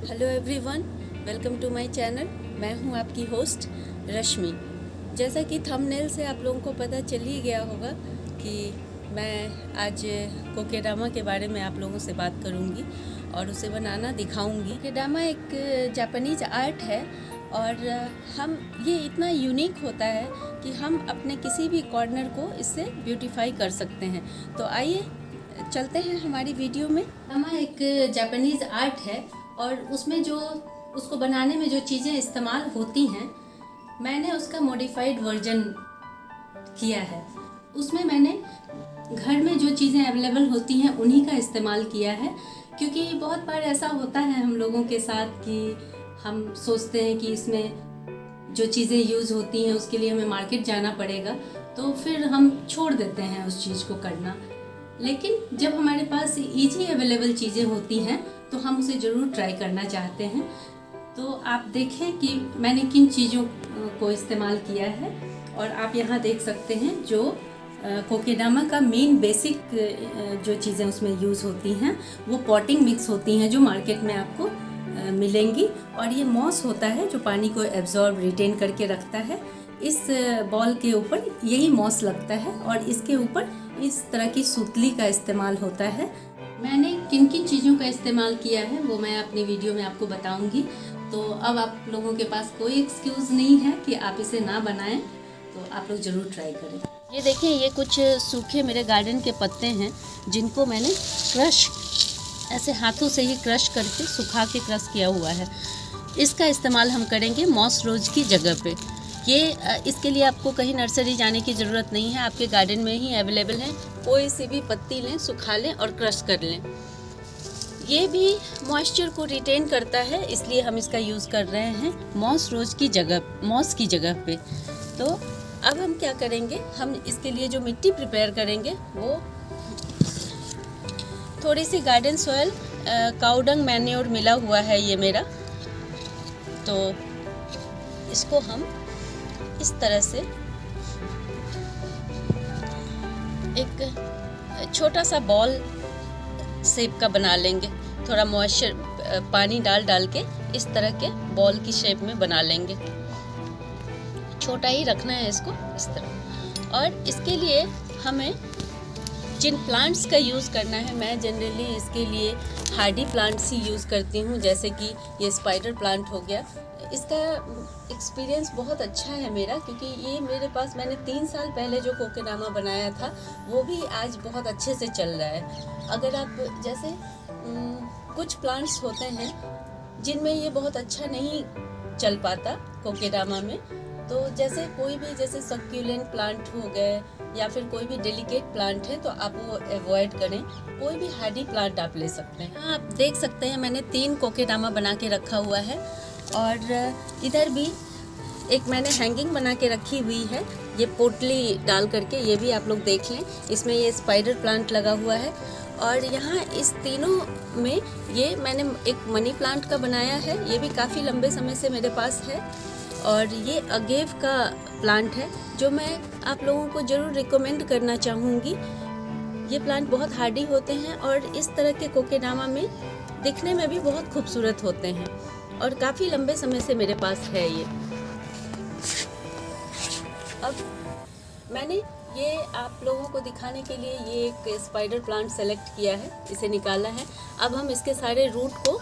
Hello everyone, welcome to my channel. मैं हूं आपकी होस्ट रश्मि। जैसा कि थंबनेल से आप लोगों को पता चल ही गया होगा कि मैं आज कोकेडामा के बारे में आप लोगों से बात करूंगी और उसे बनाना दिखाऊंगी। कोकेडामा एक जापानीज आर्ट है और हम ये इतना यूनिक होता है कि हम अपने किसी भी कॉर्नर को इससे ब्यूटीफाई कर सकते हैं। तो आइए चलते हैं हमारी वीडियो में। कोकेडामा एक जापानीज आर्ट है और उसमें जो उसको बनाने में जो चीज़ें इस्तेमाल होती हैं, मैंने उसका मॉडिफाइड वर्जन किया है। उसमें मैंने घर में जो चीज़ें अवेलेबल होती हैं उन्हीं का इस्तेमाल किया है, क्योंकि बहुत बार ऐसा होता है हम लोगों के साथ कि हम सोचते हैं कि इसमें जो चीज़ें यूज़ होती हैं उसके लिए हमें मार्केट जाना पड़ेगा, तो फिर हम छोड़ देते हैं उस चीज़ को करना। लेकिन जब हमारे पास ईजी अवेलेबल चीज़ें होती हैं तो हम उसे ज़रूर ट्राई करना चाहते हैं। तो आप देखें कि मैंने किन चीज़ों को इस्तेमाल किया है और आप यहाँ देख सकते हैं जो कोकेडामा का मेन बेसिक जो चीज़ें उसमें यूज़ होती हैं वो पॉटिंग मिक्स होती हैं जो मार्केट में आपको मिलेंगी। और ये मॉस होता है जो पानी को एब्जॉर्ब रिटेन करके रखता है। इस बॉल के ऊपर यही मॉस लगता है और इसके ऊपर इस तरह की सूतली का इस्तेमाल होता है। मैंने किन किन चीज़ों का इस्तेमाल किया है वो मैं अपनी वीडियो में आपको बताऊंगी। तो अब आप लोगों के पास कोई एक्सक्यूज़ नहीं है कि आप इसे ना बनाएं, तो आप लोग ज़रूर ट्राई करें। ये देखें, ये कुछ सूखे मेरे गार्डन के पत्ते हैं जिनको मैंने क्रश ऐसे हाथों से ही क्रश करके सुखा के क्रश किया हुआ है। इसका इस्तेमाल हम करेंगे मॉस रोज की जगह पे। ये इसके लिए आपको कहीं नर्सरी जाने की ज़रूरत नहीं है, आपके गार्डन में ही अवेलेबल है। कोई सी भी पत्ती लें, सुखा लें और क्रश कर लें। ये भी मॉइस्चर को रिटेन करता है, इसलिए हम इसका यूज़ कर रहे हैं मॉस की जगह पे। तो अब हम क्या करेंगे, हम इसके लिए जो मिट्टी प्रिपेयर करेंगे वो थोड़ी सी गार्डन सॉइल काउडंग मैन्योर मिला हुआ है ये मेरा। तो इसको हम इस तरह से एक छोटा सा बॉल शेप का बना लेंगे। थोड़ा मॉइस्चर पानी डाल के इस तरह के बॉल की शेप में बना लेंगे। छोटा ही रखना है इसको इस तरह। और इसके लिए हमें जिन प्लांट्स का यूज़ करना है, मैं जनरली इसके लिए हार्डी प्लांट्स ही यूज़ करती हूँ, जैसे कि ये स्पाइडर प्लांट हो गया। इसका एक्सपीरियंस बहुत अच्छा है मेरा, क्योंकि ये मेरे पास मैंने 3 साल पहले जो कोकेडामा बनाया था वो भी आज बहुत अच्छे से चल रहा है। अगर आप जैसे कुछ प्लांट्स होते हैं जिनमें ये बहुत अच्छा नहीं चल पाता कोकेडामा में, तो जैसे कोई भी जैसे सक्यूलेंट प्लांट हो गए या फिर कोई भी डेलिकेट प्लांट है तो आप वो अवॉइड करें। कोई भी हार्डी प्लांट आप ले सकते हैं। आप देख सकते हैं मैंने 3 कोकेडामा बना के रखा हुआ है और इधर भी एक मैंने हैंगिंग बना के रखी हुई है, ये पोटली डाल करके। ये भी आप लोग देख लें, इसमें ये स्पाइडर प्लांट लगा हुआ है। और यहाँ इस तीनों में ये मैंने एक मनी प्लांट का बनाया है, ये भी काफ़ी लंबे समय से मेरे पास है। और ये अगेव का प्लांट है जो मैं आप लोगों को ज़रूर रिकमेंड करना चाहूँगी। ये प्लांट बहुत हार्डी होते हैं और इस तरह के कोकेडामा में दिखने में भी बहुत खूबसूरत होते हैं और काफ़ी लंबे समय से मेरे पास है ये। अब मैंने ये आप लोगों को दिखाने के लिए ये एक स्पाइडर प्लांट सेलेक्ट किया है, इसे निकाला है। अब हम इसके सारे रूट को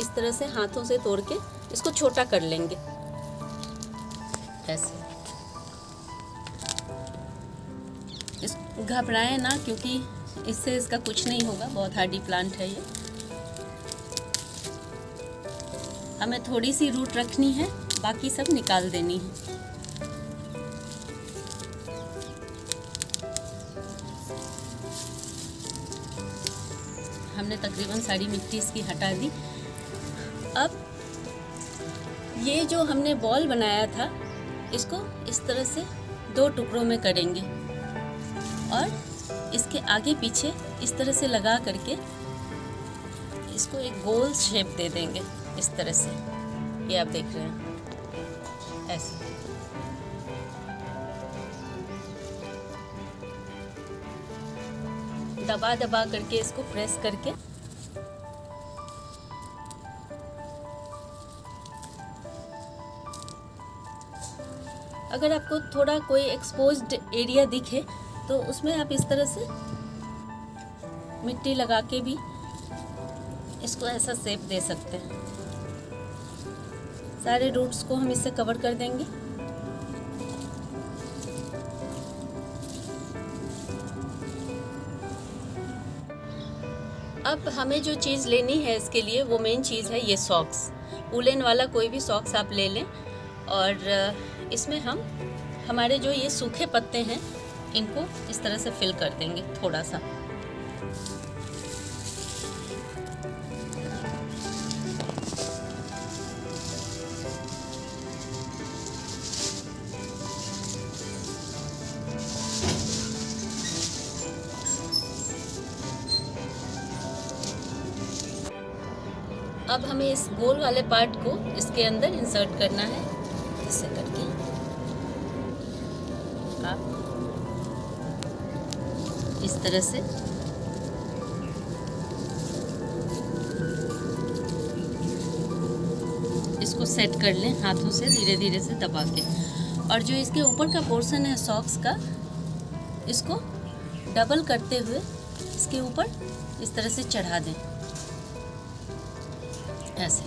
इस तरह से हाथों से तोड़ के इसको छोटा कर लेंगे ऐसे। इस घबराएं ना, क्योंकि इससे इसका कुछ नहीं होगा, बहुत हार्डी प्लांट है ये। हमें थोड़ी सी रूट रखनी है, बाकी सब निकाल देनी है। हमने तकरीबन सारी मिट्टी इसकी हटा दी। अब ये जो हमने बॉल बनाया था इसको इस तरह से 2 टुकड़ों में करेंगे और इसके आगे पीछे इस तरह से लगा करके इसको एक गोल शेप दे देंगे इस तरह से। ये आप देख रहे हैं ऐसे। दबा दबा करके इसको प्रेस करके अगर आपको थोड़ा कोई एक्सपोज्ड एरिया दिखे तो उसमें आप इस तरह से मिट्टी लगा के भी इसको ऐसा शेप दे सकते हैं। सारे रूट्स को हम इससे कवर कर देंगे। अब हमें जो चीज़ लेनी है इसके लिए, वो मेन चीज़ है ये सॉक्स। वुलन वाला कोई भी सॉक्स आप ले लें और इसमें हम हमारे जो ये सूखे पत्ते हैं इनको इस तरह से फिल कर देंगे थोड़ा सा। अब हमें इस गोल वाले पार्ट को इसके अंदर इंसर्ट करना है। ऐसे करके आप इस तरह से इसको सेट कर लें हाथों से, धीरे धीरे से दबा के। और जो इसके ऊपर का पोर्शन है सॉक्स का, इसको डबल करते हुए इसके ऊपर इस तरह से चढ़ा दें ऐसे।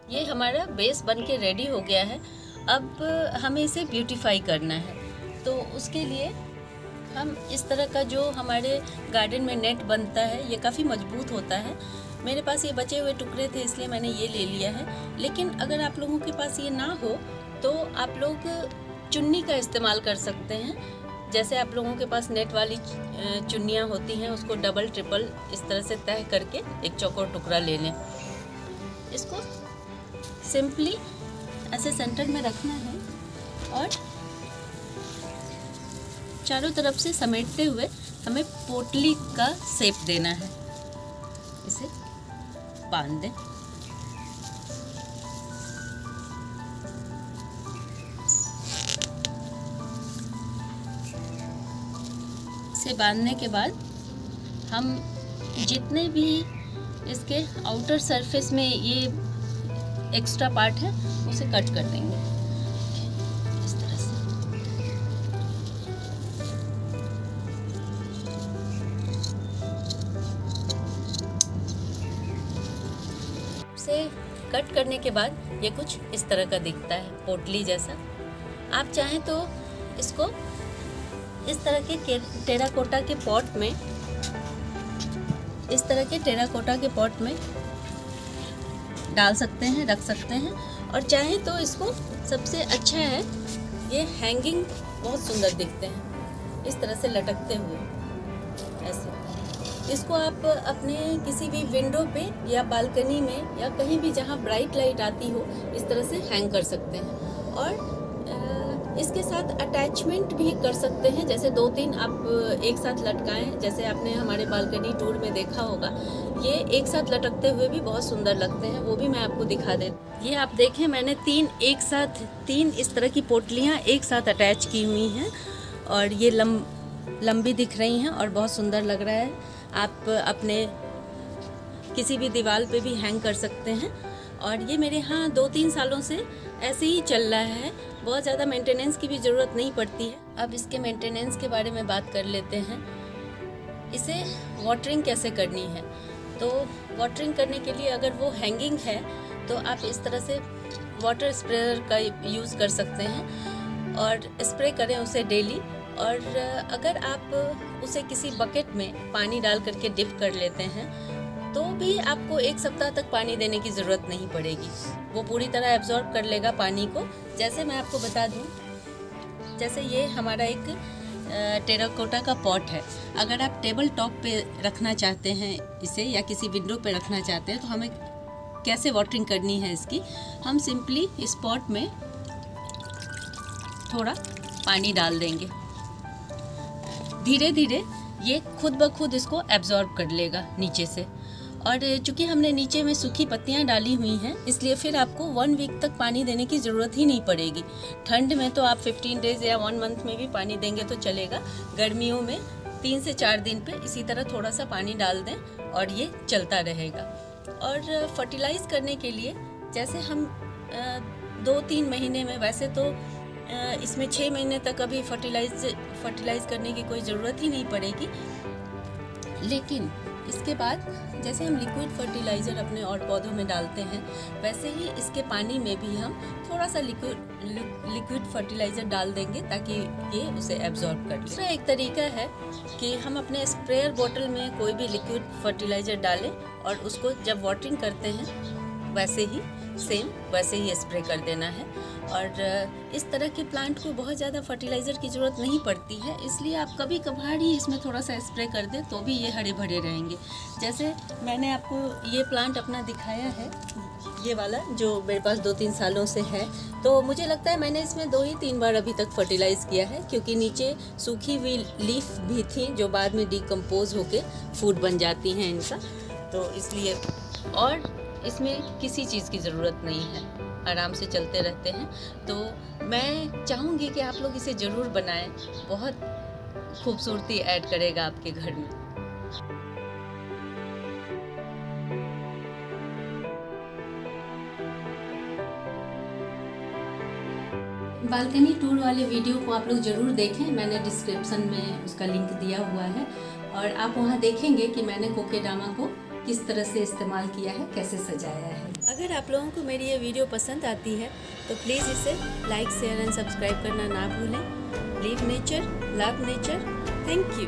ये हमारा बेस बन के रेडी हो गया है। अब हमें इसे ब्यूटीफाई करना है, तो उसके लिए हम इस तरह का जो हमारे गार्डन में नेट बनता है, ये काफ़ी मजबूत होता है। मेरे पास ये बचे हुए टुकड़े थे इसलिए मैंने ये ले लिया है। लेकिन अगर आप लोगों के पास ये ना हो तो आप लोग चुन्नी का इस्तेमाल कर सकते हैं। जैसे आप लोगों के पास नेट वाली चुन्नियाँ होती हैं, उसको डबल ट्रिपल इस तरह से तह करके एक चौकोर टुकड़ा ले लें। इसको सिंपली ऐसे सेंटर में रखना है और चारों तरफ से समेटते हुए हमें पोटली का शेप देना है। इसे बांध दें। इसे बांधने के बाद हम जितने भी इसके आउटर सरफेस में ये एक्स्ट्रा पार्ट है उसे कट कर देंगे इस तरह से। इसे कट करने के बाद ये कुछ इस तरह का दिखता है, पोटली जैसा। आप चाहें तो इसको इस तरह के टेराकोटा के पॉट में, इस तरह के टेराकोटा के पॉट में डाल सकते हैं, रख सकते हैं। और चाहे तो इसको सबसे अच्छा है, ये हैंगिंग बहुत सुंदर दिखते हैं इस तरह से लटकते हुए ऐसे। इसको आप अपने किसी भी विंडो पे या बालकनी में या कहीं भी जहाँ ब्राइट लाइट आती हो, इस तरह से हैंग कर सकते हैं। और इसके साथ अटैचमेंट भी कर सकते हैं, जैसे 2-3 आप एक साथ लटकाएं। जैसे आपने हमारे बालकनी टूर में देखा होगा, ये एक साथ लटकते हुए भी बहुत सुंदर लगते हैं, वो भी मैं आपको दिखा देती। ये आप देखें, मैंने तीन इस तरह की पोटलियाँ एक साथ अटैच की हुई हैं और ये लंबी दिख रही हैं और बहुत सुंदर लग रहा है। आप अपने किसी भी दीवार पे भी हैंग कर सकते हैं। और ये मेरे यहाँ 2-3 सालों से ऐसे ही चल रहा है, बहुत ज़्यादा मेंटेनेंस की भी ज़रूरत नहीं पड़ती है। अब इसके मेंटेनेंस के बारे में बात कर लेते हैं। इसे वाटरिंग कैसे करनी है, तो वाटरिंग करने के लिए अगर वो हैंगिंग है तो आप इस तरह से वाटर स्प्रेयर का यूज़ कर सकते हैं और स्प्रे करें उसे डेली। और अगर आप उसे किसी बकेट में पानी डाल करके डिप कर लेते हैं तो भी आपको 1 सप्ताह तक पानी देने की ज़रूरत नहीं पड़ेगी, वो पूरी तरह एब्जॉर्ब कर लेगा पानी को। जैसे मैं आपको बता दूं, जैसे ये हमारा एक टेराकोटा का पॉट है। अगर आप टेबल टॉप पे रखना चाहते हैं इसे या किसी विंडो पे रखना चाहते हैं तो हमें कैसे वाटरिंग करनी है इसकी, हम सिंपली इस पॉट में थोड़ा पानी डाल देंगे। धीरे धीरे ये खुद ब खुद इसको एब्जॉर्ब कर लेगा नीचे से। और चूँकि हमने नीचे में सूखी पत्तियां डाली हुई हैं, इसलिए फिर आपको 1 वीक तक पानी देने की ज़रूरत ही नहीं पड़ेगी। ठंड में तो आप 15 डेज़ या 1 मंथ में भी पानी देंगे तो चलेगा। गर्मियों में 3 से 4 दिन पे इसी तरह थोड़ा सा पानी डाल दें और ये चलता रहेगा। और फर्टिलाइज़ करने के लिए जैसे हम 2-3 महीने में, वैसे तो इसमें 6 महीने तक अभी फर्टिलाइज़ करने की कोई ज़रूरत ही नहीं पड़ेगी, लेकिन इसके बाद जैसे हम लिक्विड फर्टिलाइज़र अपने और पौधों में डालते हैं, वैसे ही इसके पानी में भी हम थोड़ा सा लिक्विड फर्टिलाइज़र डाल देंगे ताकि ये उसे एब्जॉर्ब कर ले। दूसरा एक तरीका है कि हम अपने स्प्रेयर बोतल में कोई भी लिक्विड फर्टिलाइज़र डालें और उसको जब वाटरिंग करते हैं वैसे ही स्प्रे कर देना है। और इस तरह के प्लांट को बहुत ज़्यादा फर्टिलाइज़र की ज़रूरत नहीं पड़ती है, इसलिए आप कभी कभार ही इसमें थोड़ा सा स्प्रे कर दें तो भी ये हरे भरे रहेंगे। जैसे मैंने आपको ये प्लांट अपना दिखाया है, ये वाला जो मेरे पास 2-3 सालों से है, तो मुझे लगता है मैंने इसमें 2 ही 3 बार अभी तक फर्टिलाइज़ किया है, क्योंकि नीचे सूखी हुई लीफ भी थी जो बाद में डिकम्पोज होके फूड बन जाती हैं इनका, तो इसलिए। और इसमें किसी चीज़ की ज़रूरत नहीं है, आराम से चलते रहते हैं। तो मैं चाहूँगी कि आप लोग इसे ज़रूर बनाएं, बहुत खूबसूरती ऐड करेगा आपके घर में। बालकनी टूर वाले वीडियो को आप लोग ज़रूर देखें, मैंने डिस्क्रिप्शन में उसका लिंक दिया हुआ है और आप वहाँ देखेंगे कि मैंने कोकेडामा को किस तरह से इस्तेमाल किया है, कैसे सजाया है। अगर आप लोगों को मेरी ये वीडियो पसंद आती है तो प्लीज़ इसे लाइक, शेयर एंड सब्सक्राइब करना ना भूलें। Live nature, love nature. Thank you.